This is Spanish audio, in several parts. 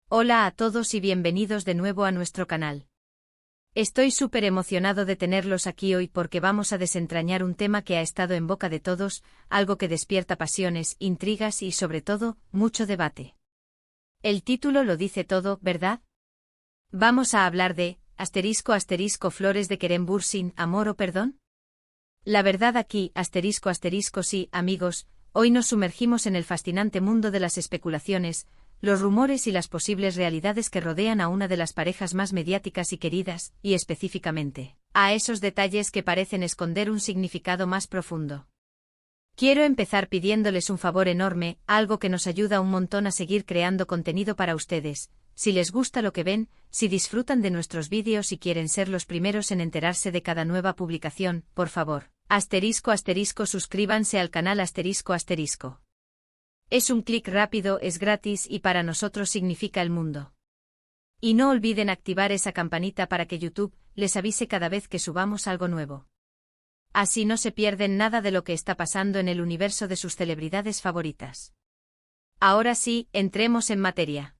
Hola a todos y bienvenidos de nuevo a nuestro canal. Estoy súper emocionado de tenerlos aquí hoy porque vamos a desentrañar un tema que ha estado en boca de todos, algo que despierta pasiones, intrigas y sobre todo, mucho debate. El título lo dice todo, ¿verdad? Vamos a hablar de flores de Kerem Bürsin, amor o perdón. La verdad aquí, sí, amigos, hoy nos sumergimos en el fascinante mundo de las especulaciones, los rumores y las posibles realidades que rodean a una de las parejas más mediáticas y queridas, y específicamente, a esos detalles que parecen esconder un significado más profundo. Quiero empezar pidiéndoles un favor enorme, algo que nos ayuda un montón a seguir creando contenido para ustedes. Si les gusta lo que ven, si disfrutan de nuestros vídeos y quieren ser los primeros en enterarse de cada nueva publicación, por favor, suscríbanse al canal . Es un clic rápido, es gratis y para nosotros significa el mundo. Y no olviden activar esa campanita para que YouTube les avise cada vez que subamos algo nuevo. Así no se pierden nada de lo que está pasando en el universo de sus celebridades favoritas. Ahora sí, entremos en materia.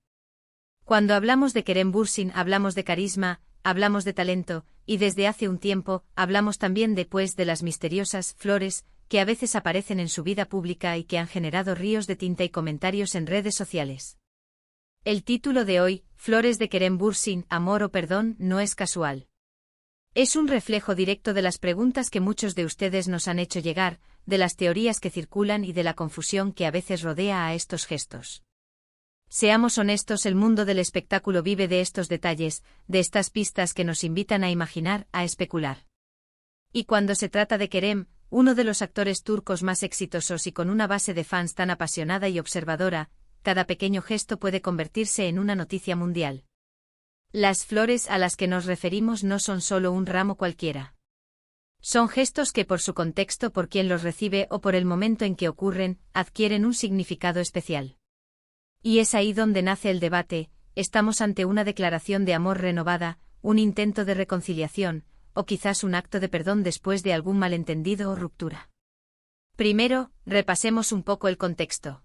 Cuando hablamos de Kerem Bürsin hablamos de carisma, hablamos de talento, y desde hace un tiempo hablamos también de las misteriosas flores que a veces aparecen en su vida pública y que han generado ríos de tinta y comentarios en redes sociales. El título de hoy, Flores de Kerem Bürsin, amor o perdón, no es casual. Es un reflejo directo de las preguntas que muchos de ustedes nos han hecho llegar, de las teorías que circulan y de la confusión que a veces rodea a estos gestos. Seamos honestos, el mundo del espectáculo vive de estos detalles, de estas pistas que nos invitan a imaginar, a especular. Y cuando se trata de Kerem, uno de los actores turcos más exitosos y con una base de fans tan apasionada y observadora, cada pequeño gesto puede convertirse en una noticia mundial. Las flores a las que nos referimos no son solo un ramo cualquiera. Son gestos que por su contexto, por quien los recibe o por el momento en que ocurren, adquieren un significado especial. Y es ahí donde nace el debate, estamos ante una declaración de amor renovada, un intento de reconciliación, o quizás un acto de perdón después de algún malentendido o ruptura. Primero, repasemos un poco el contexto.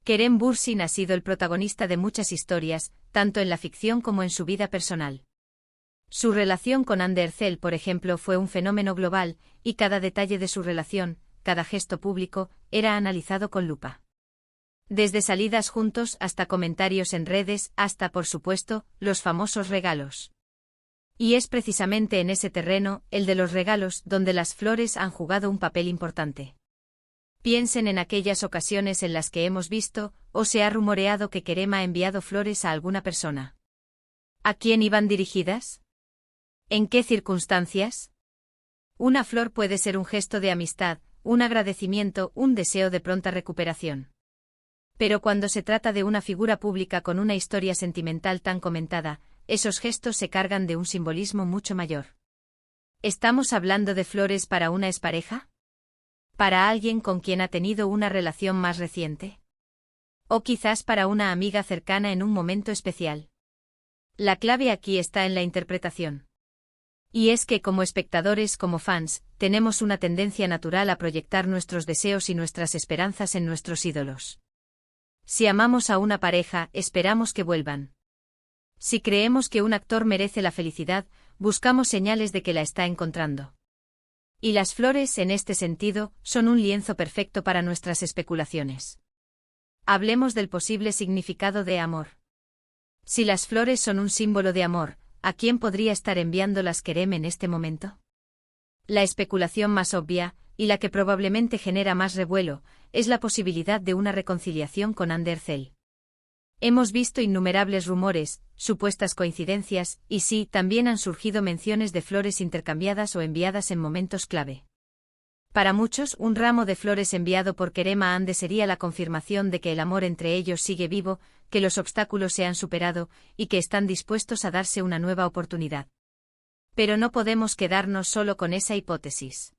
Kerem Bürsin ha sido el protagonista de muchas historias, tanto en la ficción como en su vida personal. Su relación con Hande Erçel, por ejemplo, fue un fenómeno global, y cada detalle de su relación, cada gesto público, era analizado con lupa. Desde salidas juntos hasta comentarios en redes, hasta, por supuesto, los famosos regalos. Y es precisamente en ese terreno, el de los regalos, donde las flores han jugado un papel importante. Piensen en aquellas ocasiones en las que hemos visto, o se ha rumoreado que Kerem ha enviado flores a alguna persona. ¿A quién iban dirigidas? ¿En qué circunstancias? Una flor puede ser un gesto de amistad, un agradecimiento, un deseo de pronta recuperación. Pero cuando se trata de una figura pública con una historia sentimental tan comentada, esos gestos se cargan de un simbolismo mucho mayor. ¿Estamos hablando de flores para una expareja? ¿Para alguien con quien ha tenido una relación más reciente? ¿O quizás para una amiga cercana en un momento especial? La clave aquí está en la interpretación. Y es que como espectadores, como fans, tenemos una tendencia natural a proyectar nuestros deseos y nuestras esperanzas en nuestros ídolos. Si amamos a una pareja, esperamos que vuelvan. Si creemos que un actor merece la felicidad, buscamos señales de que la está encontrando. Y las flores, en este sentido, son un lienzo perfecto para nuestras especulaciones. Hablemos del posible significado de amor. Si las flores son un símbolo de amor, ¿a quién podría estar enviándolas Kerem en este momento? La especulación más obvia, y la que probablemente genera más revuelo, es la posibilidad de una reconciliación con Hande Erçel. Hemos visto innumerables rumores, supuestas coincidencias, y sí, también han surgido menciones de flores intercambiadas o enviadas en momentos clave. Para muchos, un ramo de flores enviado por Kerem a Hande sería la confirmación de que el amor entre ellos sigue vivo, que los obstáculos se han superado, y que están dispuestos a darse una nueva oportunidad. Pero no podemos quedarnos solo con esa hipótesis.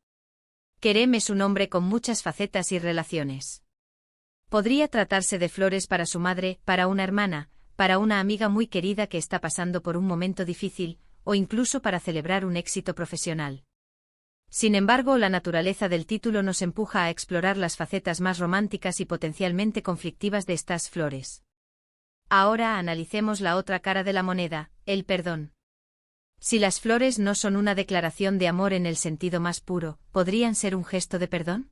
Kerem es un hombre con muchas facetas y relaciones. Podría tratarse de flores para su madre, para una hermana, para una amiga muy querida que está pasando por un momento difícil, o incluso para celebrar un éxito profesional. Sin embargo, la naturaleza del título nos empuja a explorar las facetas más románticas y potencialmente conflictivas de estas flores. Ahora analicemos la otra cara de la moneda, el perdón. Si las flores no son una declaración de amor en el sentido más puro, ¿podrían ser un gesto de perdón?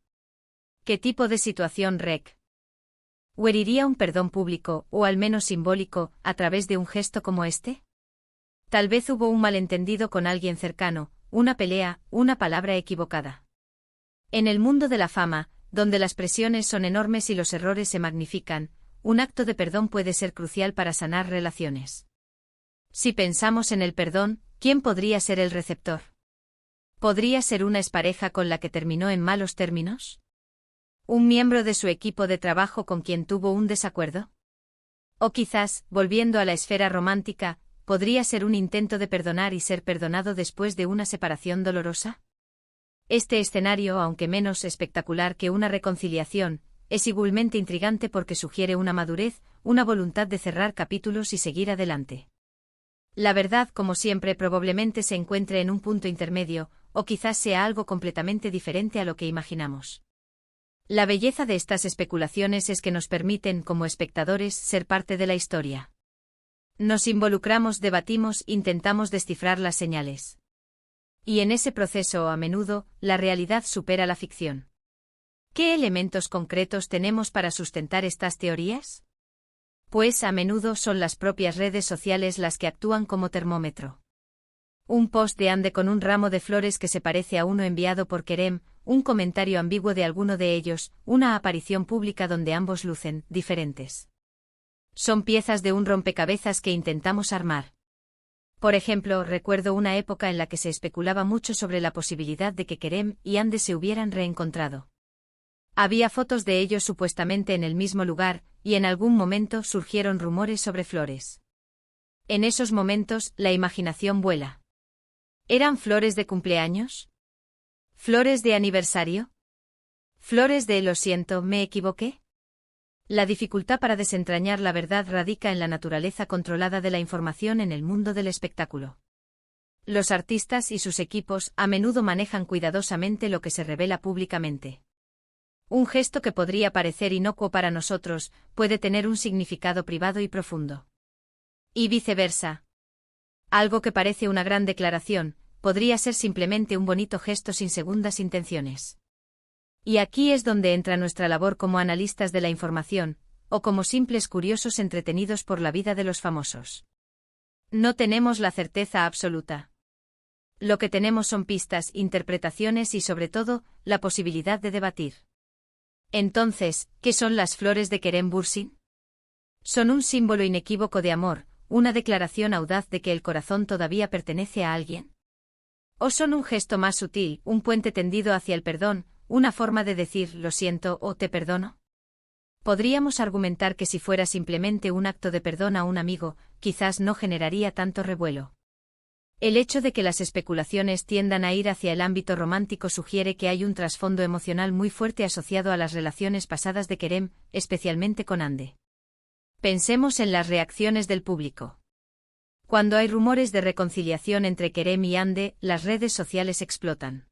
¿Qué tipo de situación requeriría un perdón público, o al menos simbólico, a través de un gesto como este? Tal vez hubo un malentendido con alguien cercano, una pelea, una palabra equivocada. En el mundo de la fama, donde las presiones son enormes y los errores se magnifican, un acto de perdón puede ser crucial para sanar relaciones. Si pensamos en el perdón, ¿quién podría ser el receptor? ¿Podría ser una expareja con la que terminó en malos términos? ¿Un miembro de su equipo de trabajo con quien tuvo un desacuerdo? O quizás, volviendo a la esfera romántica, ¿podría ser un intento de perdonar y ser perdonado después de una separación dolorosa? Este escenario, aunque menos espectacular que una reconciliación, es igualmente intrigante porque sugiere una madurez, una voluntad de cerrar capítulos y seguir adelante. La verdad, como siempre, probablemente se encuentre en un punto intermedio, o quizás sea algo completamente diferente a lo que imaginamos. La belleza de estas especulaciones es que nos permiten, como espectadores, ser parte de la historia. Nos involucramos, debatimos, intentamos descifrar las señales. Y en ese proceso, a menudo, la realidad supera la ficción. ¿Qué elementos concretos tenemos para sustentar estas teorías? Pues a menudo son las propias redes sociales las que actúan como termómetro. Un post de Ande con un ramo de flores que se parece a uno enviado por Kerem, un comentario ambiguo de alguno de ellos, una aparición pública donde ambos lucen diferentes. Son piezas de un rompecabezas que intentamos armar. Por ejemplo, recuerdo una época en la que se especulaba mucho sobre la posibilidad de que Kerem y Ande se hubieran reencontrado. Había fotos de ellos supuestamente en el mismo lugar, y en algún momento surgieron rumores sobre flores. En esos momentos, la imaginación vuela. ¿Eran flores de cumpleaños? ¿Flores de aniversario? ¿Flores de lo siento, me equivoqué? La dificultad para desentrañar la verdad radica en la naturaleza controlada de la información en el mundo del espectáculo. Los artistas y sus equipos a menudo manejan cuidadosamente lo que se revela públicamente. Un gesto que podría parecer inocuo para nosotros puede tener un significado privado y profundo. Y viceversa. Algo que parece una gran declaración, podría ser simplemente un bonito gesto sin segundas intenciones. Y aquí es donde entra nuestra labor como analistas de la información, o como simples curiosos entretenidos por la vida de los famosos. No tenemos la certeza absoluta. Lo que tenemos son pistas, interpretaciones y sobre todo, la posibilidad de debatir. Entonces, ¿qué son las flores de Kerem Bürsin? Son un símbolo inequívoco de amor, una declaración audaz de que el corazón todavía pertenece a alguien. ¿O son un gesto más sutil, un puente tendido hacia el perdón, una forma de decir lo siento o te perdono? Podríamos argumentar que si fuera simplemente un acto de perdón a un amigo, quizás no generaría tanto revuelo. El hecho de que las especulaciones tiendan a ir hacia el ámbito romántico sugiere que hay un trasfondo emocional muy fuerte asociado a las relaciones pasadas de Kerem, especialmente con Ande. Pensemos en las reacciones del público. Cuando hay rumores de reconciliación entre Kerem y Ande, las redes sociales explotan.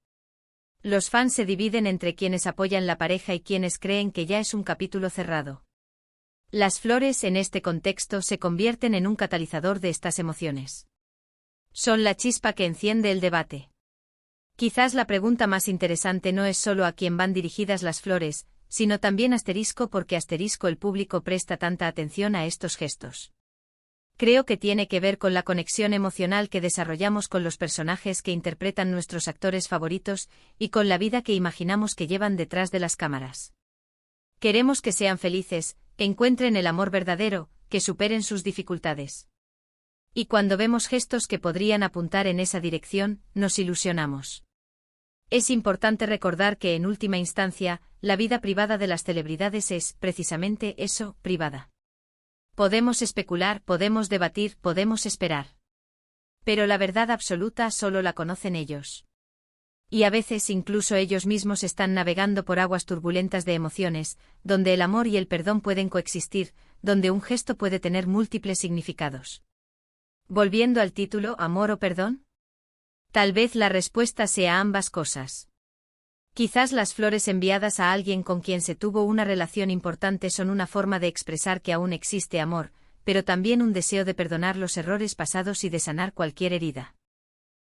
Los fans se dividen entre quienes apoyan la pareja y quienes creen que ya es un capítulo cerrado. Las flores en este contexto se convierten en un catalizador de estas emociones. Son la chispa que enciende el debate. Quizás la pregunta más interesante no es solo a quién van dirigidas las flores, sino también por qué el público presta tanta atención a estos gestos. Creo que tiene que ver con la conexión emocional que desarrollamos con los personajes que interpretan nuestros actores favoritos y con la vida que imaginamos que llevan detrás de las cámaras. Queremos que sean felices, que encuentren el amor verdadero, que superen sus dificultades. Y cuando vemos gestos que podrían apuntar en esa dirección, nos ilusionamos. Es importante recordar que en última instancia, la vida privada de las celebridades es, precisamente eso, privada. Podemos especular, podemos debatir, podemos esperar. Pero la verdad absoluta solo la conocen ellos. Y a veces incluso ellos mismos están navegando por aguas turbulentas de emociones, donde el amor y el perdón pueden coexistir, donde un gesto puede tener múltiples significados. Volviendo al título, ¿amor o perdón? Tal vez la respuesta sea ambas cosas. Quizás las flores enviadas a alguien con quien se tuvo una relación importante son una forma de expresar que aún existe amor, pero también un deseo de perdonar los errores pasados y de sanar cualquier herida.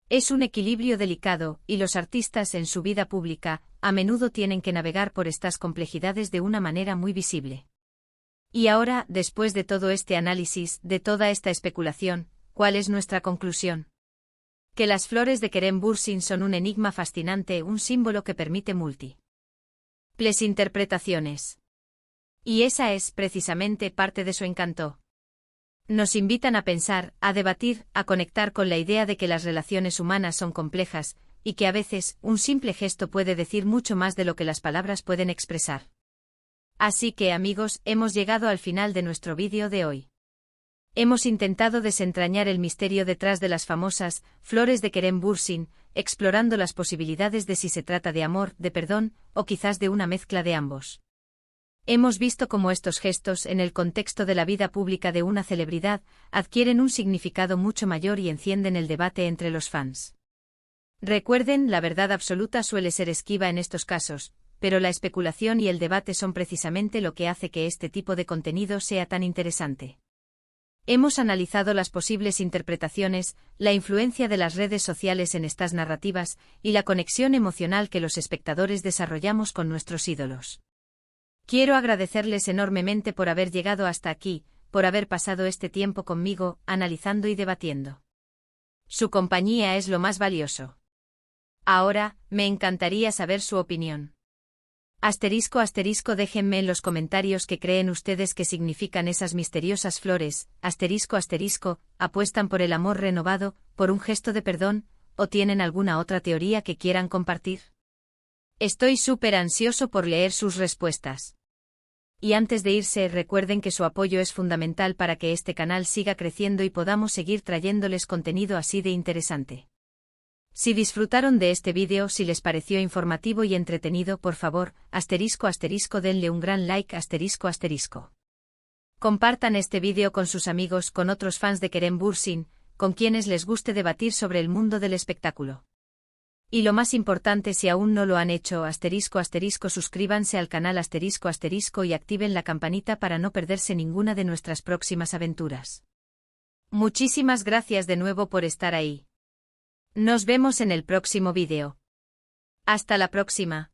Es un equilibrio delicado, y los artistas en su vida pública, a menudo tienen que navegar por estas complejidades de una manera muy visible. Y ahora, después de todo este análisis, de toda esta especulación, ¿cuál es nuestra conclusión? Que las flores de Kerem Bürsin son un enigma fascinante, un símbolo que permite múltiples interpretaciones. Y esa es, precisamente, parte de su encanto. Nos invitan a pensar, a debatir, a conectar con la idea de que las relaciones humanas son complejas, y que a veces, un simple gesto puede decir mucho más de lo que las palabras pueden expresar. Así que, amigos, hemos llegado al final de nuestro vídeo de hoy. Hemos intentado desentrañar el misterio detrás de las famosas flores de Kerem Bürsin, explorando las posibilidades de si se trata de amor, de perdón, o quizás de una mezcla de ambos. Hemos visto cómo estos gestos, en el contexto de la vida pública de una celebridad, adquieren un significado mucho mayor y encienden el debate entre los fans. Recuerden, la verdad absoluta suele ser esquiva en estos casos, pero la especulación y el debate son precisamente lo que hace que este tipo de contenido sea tan interesante. Hemos analizado las posibles interpretaciones, la influencia de las redes sociales en estas narrativas, y la conexión emocional que los espectadores desarrollamos con nuestros ídolos. Quiero agradecerles enormemente por haber llegado hasta aquí, por haber pasado este tiempo conmigo, analizando y debatiendo. Su compañía es lo más valioso. Ahora, me encantaría saber su opinión. Déjenme en los comentarios qué creen ustedes que significan esas misteriosas flores, ¿apuestan por el amor renovado, por un gesto de perdón, o tienen alguna otra teoría que quieran compartir? Estoy súper ansioso por leer sus respuestas. Y antes de irse, recuerden que su apoyo es fundamental para que este canal siga creciendo y podamos seguir trayéndoles contenido así de interesante. Si disfrutaron de este vídeo, si les pareció informativo y entretenido, por favor, denle un gran like, Compartan este vídeo con sus amigos, con otros fans de Kerem Bürsin, con quienes les guste debatir sobre el mundo del espectáculo. Y lo más importante, si aún no lo han hecho, suscríbanse al canal y activen la campanita para no perderse ninguna de nuestras próximas aventuras. Muchísimas gracias de nuevo por estar ahí. Nos vemos en el próximo vídeo. Hasta la próxima.